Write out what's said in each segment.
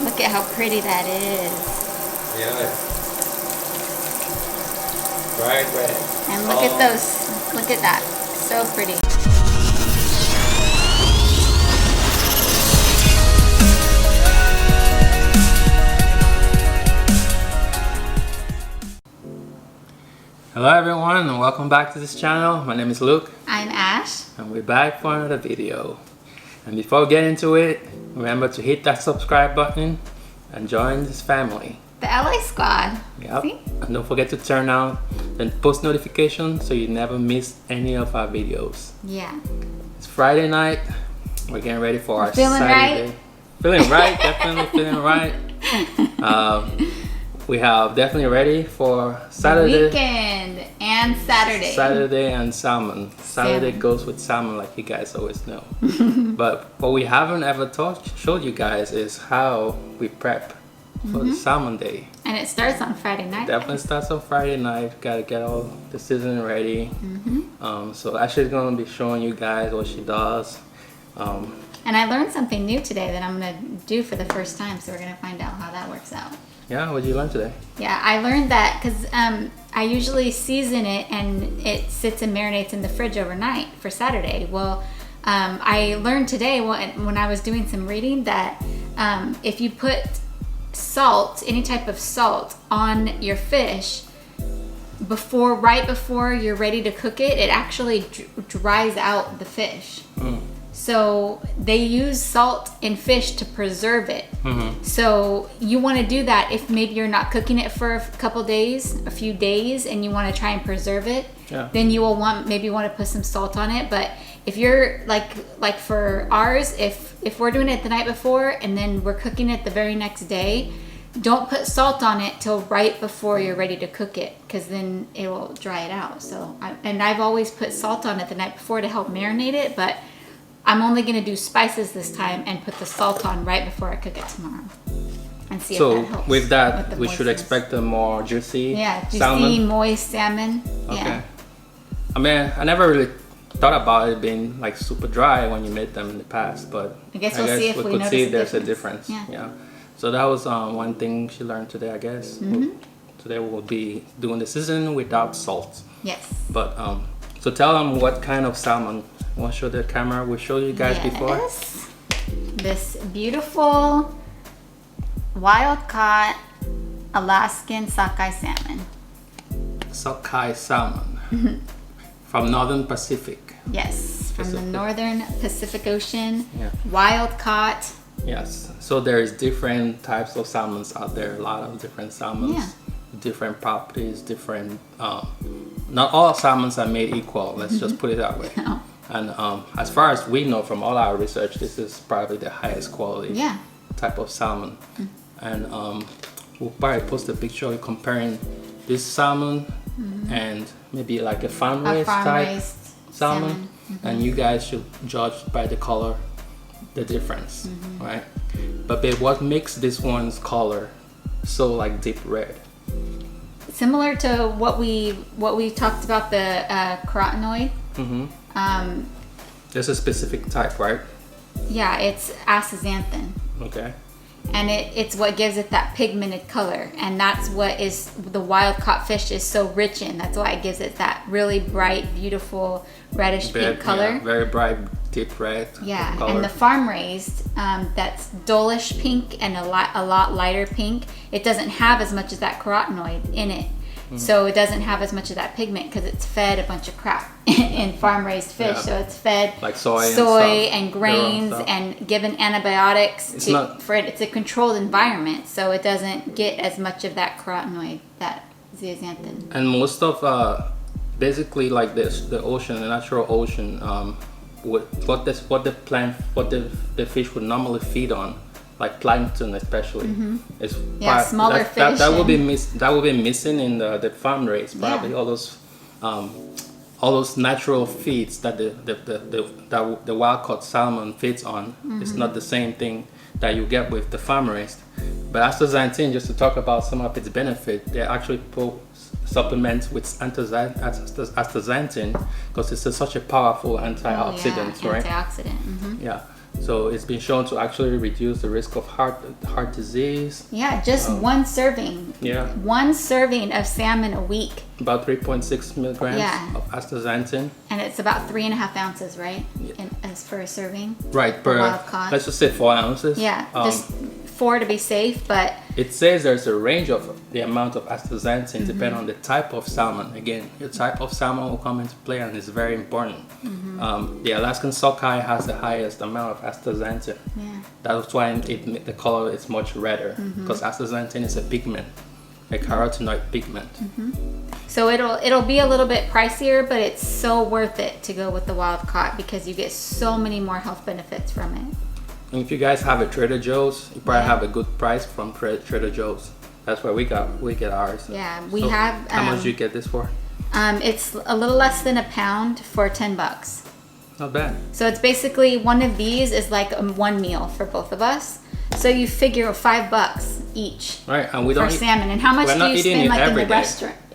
Look at how pretty that is. Yeah. Bright red. And look at those. Look at that. So pretty. Hello everyone and welcome back to this channel. My name is Luke. I'm Ash. And we're back for another video. And before we get into it, remember to hit that subscribe button and join this family. The LA squad. Yep. See? And don't forget to turn on the post notifications so you never miss any of our videos. Yeah. It's Friday night. We're getting ready for our feeling Saturday. right? Feeling right, definitely feeling right. We have definitely ready for Saturday. Weekend and Saturday. Saturday and salmon. Saturday goes with salmon, like you guys always know. But what we haven't ever showed you guys is how we prep for the salmon day. And it starts on Friday night. Definitely starts on Friday night. Gotta get all the seasoning ready. So Ashley's gonna be showing you guys what she does. And I learned something new today that I'm gonna do for the first time. So we're gonna find out how that works out. Yeah, what did you learn today? Yeah, I learned that because I usually season it and it sits and marinates in the fridge overnight for Saturday. Well, I learned today when I was doing some reading that if you put salt, any type of salt, on your fish right before you're ready to cook it, it actually dries out the fish. So they use salt in fish to preserve it. So you want to do that if maybe you're not cooking it for a few days, and you want to try and preserve it. Yeah. Then you will want to put some salt on it. But if you're like for ours, if we're doing it the night before and then we're cooking it the very next day, don't put salt on it till right before you're ready to cook it, because then it will dry it out. So I've always put salt on it the night before to help marinate it, but I'm only going to do spices this time and put the salt on right before I cook it tomorrow. And see if that helps. With that, with we should expect a more juicy salmon. Moist salmon. Okay. Yeah. I mean, I never really thought about it being like super dry when you made them in the past, but I guess we'll see if we could notice see a there's difference. a difference. Yeah. So that was one thing she learned today, I guess. Today we'll be doing the seasoning without salt. Yes. But so tell them what kind of salmon. Want to show the camera? We showed you guys before. This beautiful wild-caught Alaskan sockeye salmon. Sockeye salmon from Northern Pacific. Yes, from the Northern Pacific Ocean. Yeah. Wild-caught. Yes. So there's different types of salmons out there. A lot of different salmons. Yeah. Different properties. Different. Not all salmons are made equal. Let's just put it that way. No. And as far as we know from all our research, this is probably the highest quality type of salmon. And we'll probably post a picture comparing this salmon and maybe like a farm-raised type salmon. And you guys should judge by the color the difference, right? But babe, what makes this one's color so like deep red? Similar to what we talked about, the carotenoid. There's a specific type, right? Yeah, it's astaxanthin. Okay. And it's what gives it that pigmented color, and that's what is the wild caught fish is so rich in. That's why it gives it that really bright, beautiful reddish pink color. Yeah, very bright, deep red. Yeah, color. and the farm raised, that's dullish pink and a lot lighter pink. It doesn't have as much of that carotenoid in it. So it doesn't have as much of that pigment because it's fed a bunch of crap in farm-raised fish. Yeah. So it's fed like soy and grains and given antibiotics. It's a controlled environment, so it doesn't get as much of that carotenoid, that zeaxanthin. And most of basically like this, the ocean, the natural ocean, what the fish would normally feed on. Like plankton, especially, is smaller fish. That will be missing in the farm raised. Probably all those natural feeds that the wild caught salmon feeds on is not the same thing that you get with the farm raised. But astaxanthin, just to talk about some of its benefit, they actually put supplements with astaxanthin because it's such a powerful antioxidant, right? Antioxidant. Yeah. So it's been shown to actually reduce the risk of heart disease. Yeah, just one serving. Yeah. One serving of salmon a week. About 3.6 milligrams of astaxanthin. And it's about 3.5 ounces, right? As for a serving. Right, per, wild caught. let's just say 4 ounces. Yeah, just 4 to be safe, but... It says there's a range of the amount of astaxanthin depending on the type of salmon. Again, your type of salmon will come into play and it's very important. The Alaskan sockeye has the highest amount of astaxanthin. Yeah. That's why the color is much redder, because astaxanthin is a pigment, a carotenoid pigment. So it'll be a little bit pricier, but it's so worth it to go with the wild caught because you get so many more health benefits from it. And if you guys have a Trader Joe's, you probably have a good price from Trader Joe's. That's where we get ours. Yeah, we have. How much do you get this for? It's a little less than a pound for $10. Not bad. So it's basically one of these is like one meal for both of us. So you figure $5 each, right? And we don't for salmon. And how much do you spend like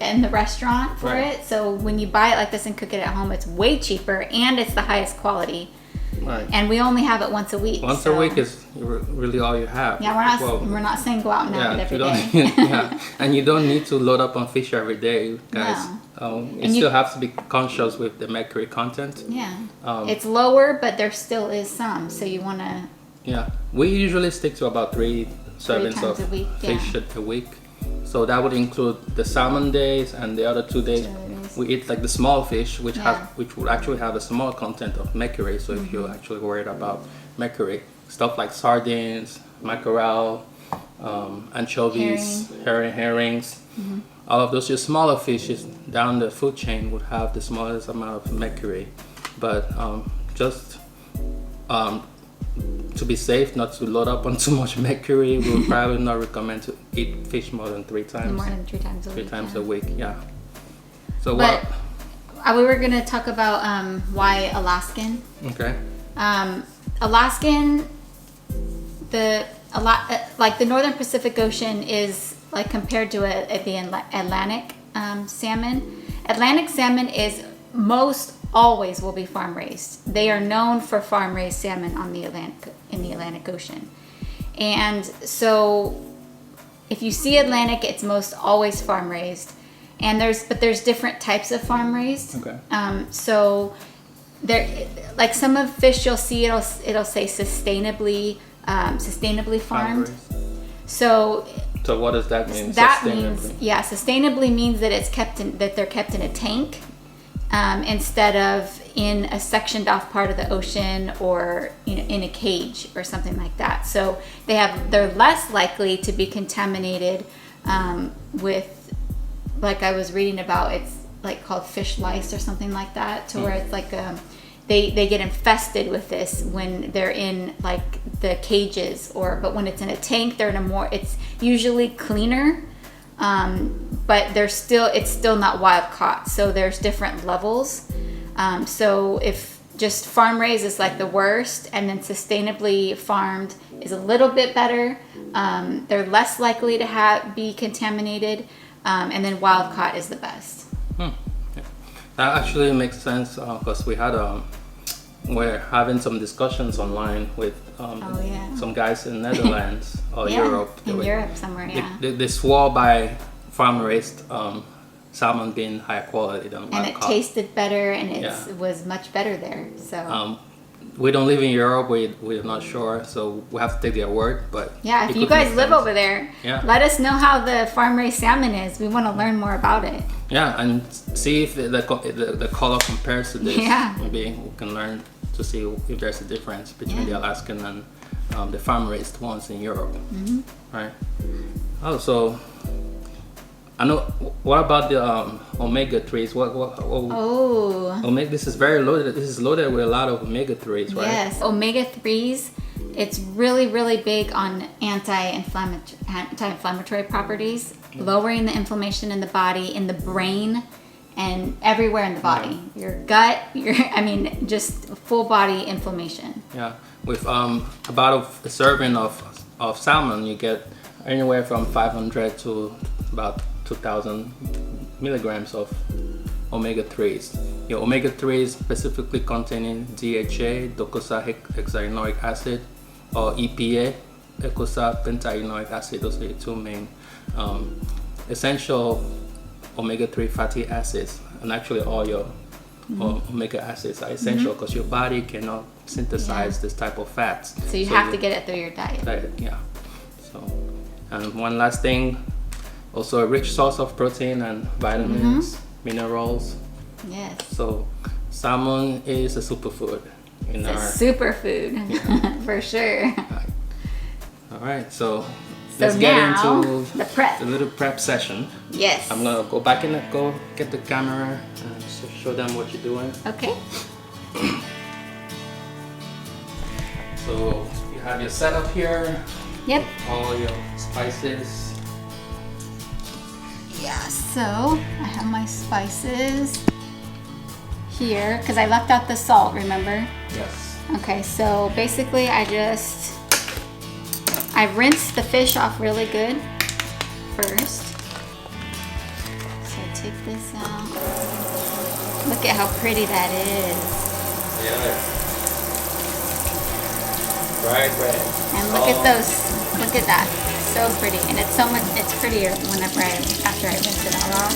in the restaurant for it? So when you buy it like this and cook it at home, it's way cheaper and it's the highest quality. Right. And we only have it once a week. Once a week is really all you have. Yeah, we're not saying go out and have it every day. Yeah, and you don't need to load up on fish every day, guys. No. You still have to be conscious with the mercury content. Yeah. It's lower, but there still is some, so you want to. Yeah, we usually stick to about 3 servings of fish a week. So that would include the salmon days and the other 2 days. We eat like the small fish, which would actually have a small content of mercury. So if you're actually worried about mercury, stuff like sardines, mackerel, anchovies, herrings, all of those, your smaller fishes down the food chain would have the smallest amount of mercury. But just to be safe, not to load up on too much mercury, we would probably not recommend to eat fish more than 3 times. More than 3 times a week. 3 times a week, yeah. So but we were going to talk about why Alaskan. Okay. Alaskan, like the Northern Pacific Ocean is like compared to the Atlantic salmon. Atlantic salmon is most always will be farm raised. They are known for farm raised salmon in the Atlantic Ocean. And so if you see Atlantic, it's most always farm raised. And there's different types of farm raised. Okay. So there, like some of fish you'll see it'll say sustainably farmed. So what does that mean? That means sustainably means that they're kept in a tank instead of in a sectioned off part of the ocean or in a cage or something like that. So they're less likely to be contaminated with, like I was reading about, it's like called fish lice or something like that, to where it's like they get infested with this when they're in like the cages, but when it's in a tank, they're it's usually cleaner, but it's still not wild caught. So there's different levels. So if just farm raised is like the worst, and then sustainably farmed is a little bit better, they're less likely to be contaminated. And then wild caught is the best. Yeah. That actually makes sense because we're having some discussions online with some guys in Netherlands or Europe. Europe somewhere, yeah. They swore by farm-raised salmon being higher quality than wild caught. And it tasted better, and it was much better there. So. We don't live in Europe. We're not sure, so we have to take their word. But yeah, if you guys live over there, let us know how the farm-raised salmon is. We want to learn more about it. Yeah, and see if the color compares to this. Yeah. Maybe we can learn to see if there's a difference between the Alaskan and the farm-raised ones in Europe. Right. Oh, so I know. What about the omega-3s? Omega. This is very loaded. This is loaded with a lot of omega-3s, right? Yes, omega-3s. It's really, really big on anti-inflammatory properties, lowering the inflammation in the body, in the brain, and everywhere in the body. Your gut. Just full body inflammation. Yeah, with about a serving of salmon, you get anywhere from 500 to about 2,000 milligrams of omega-3s. your omega-3 specifically containing DHA, docosahexaenoic acid, or EPA, eicosapentaenoic acid. Those are the two main essential omega-3 fatty acids, and actually all your omega acids are essential because your body cannot synthesize this type of fats. So you have to get it through your diet. Yeah. So, and one last thing, also a rich source of protein and vitamins, minerals. Yes. So salmon is a superfood. It's a superfood, for sure. All right, so let's get into the little prep session. Yes. I'm gonna go back and go get the camera and show them what you're doing. Okay. So you have your setup here. Yep. All your spices. Yeah, so I have my spices here because I left out the salt, remember? Yes. Okay, so basically I rinsed the fish off really good first. So I take this out. Look at how pretty that is. Yeah. Bright red. And look at those, look at that. So pretty. And it's so much, it's prettier whenever after I rinse it all off.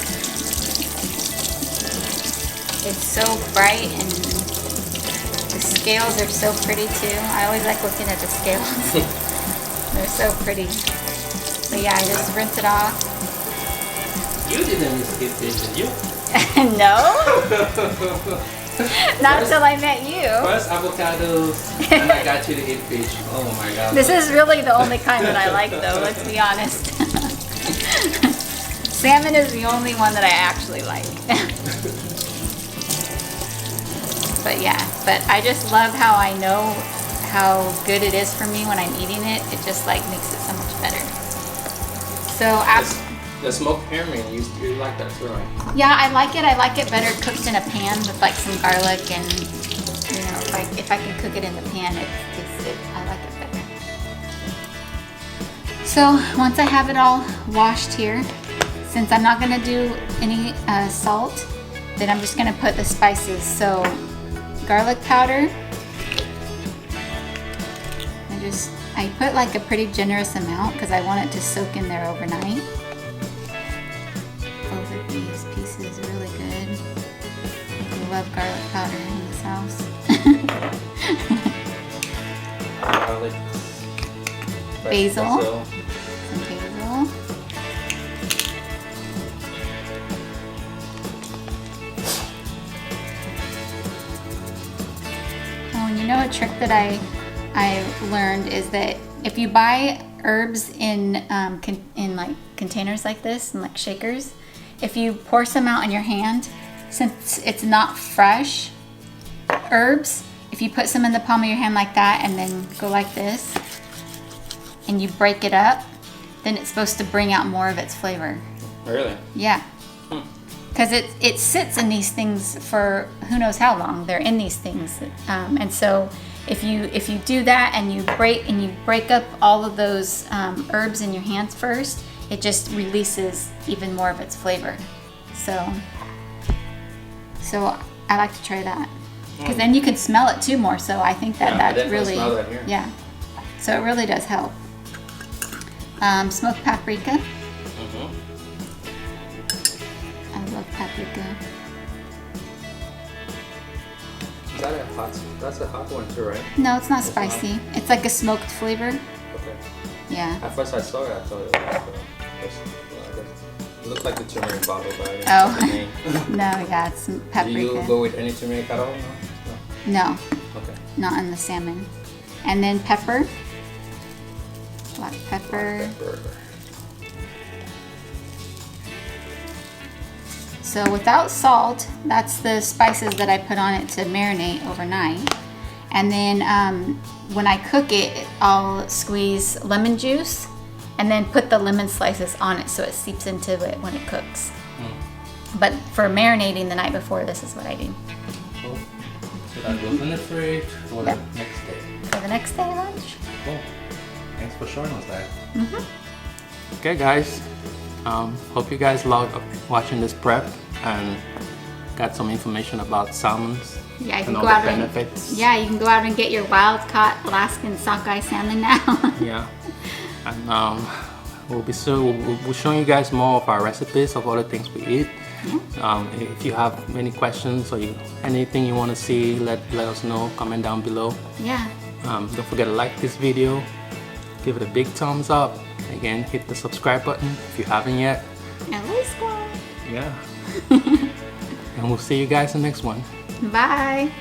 It's so bright and the scales are so pretty too. I always like looking at the scales. They're so pretty. But yeah, I just rinse it off. You didn't use good fish, did you? No. Not until I met you. First avocados, and I got you to eat fish. Oh my god. This is really the only kind that I like though, let's be honest. Salmon is the only one that I actually like. But yeah, but I just love how I know how good it is for me when I'm eating it. It just like makes it so much better. So after the smoked herring, you like that too, right? yeah, I like it. I like it better cooked in a pan with like some garlic and, you know, if I can cook it in the pan, I like it better. So once I have it all washed here, since I'm not gonna do any salt, then I'm just gonna put the spices. So garlic powder. I put like a pretty generous amount because I want it to soak in there overnight. Both of these pieces are really good. We love garlic powder in this house. Garlic. Basil. Some basil. Oh, and you know a trick that I learned is that if you buy herbs in like containers like this and like shakers, if you pour some out in your hand, since it's not fresh herbs, if you put some in the palm of your hand like that and then go like this and you break it up, then it's supposed to bring out more of its flavor. Really? Yeah. Because it sits in these things for who knows how long. They're in these things, and so if you do that and you break up all of those herbs in your hands first, it just releases even more of its flavor. So I like to try that because then you can smell it too more. So I think that really smell that here. Yeah. So it really does help. Smoked paprika. I love paprika. That's a hot one too, right? No, it's not spicy. It's like a smoked flavor. Okay. Yeah. At first I saw it, I thought it looked like the turmeric bottle, but I didn't Oh. know the name. No, yeah, it's paprika. Do you go with any turmeric at all? No, Okay. not in the salmon. And then pepper. Black pepper. So without salt, that's the spices that I put on it to marinate overnight. And then when I cook it, I'll squeeze lemon juice and then put the lemon slices on it so it seeps into it when it cooks. But for marinating the night before, this is what I do. Cool. So that goes in the fridge for the next day. For the next day lunch. Cool. Thanks for showing us that. Okay guys, hope you guys loved watching this prep, and got some information about salmons. Yeah, you can and all go the out benefits. you can go out and get your wild caught Alaskan sockeye salmon now. Yeah, and we'll showing you guys more of our recipes of all the things we eat. If you have any questions or anything you want to see, let us know. Comment down below. Yeah. Don't forget to like this video, give it a big thumbs up. Again, hit the subscribe button if you haven't yet. At least one. Yeah. And we'll see you guys in the next one. Bye.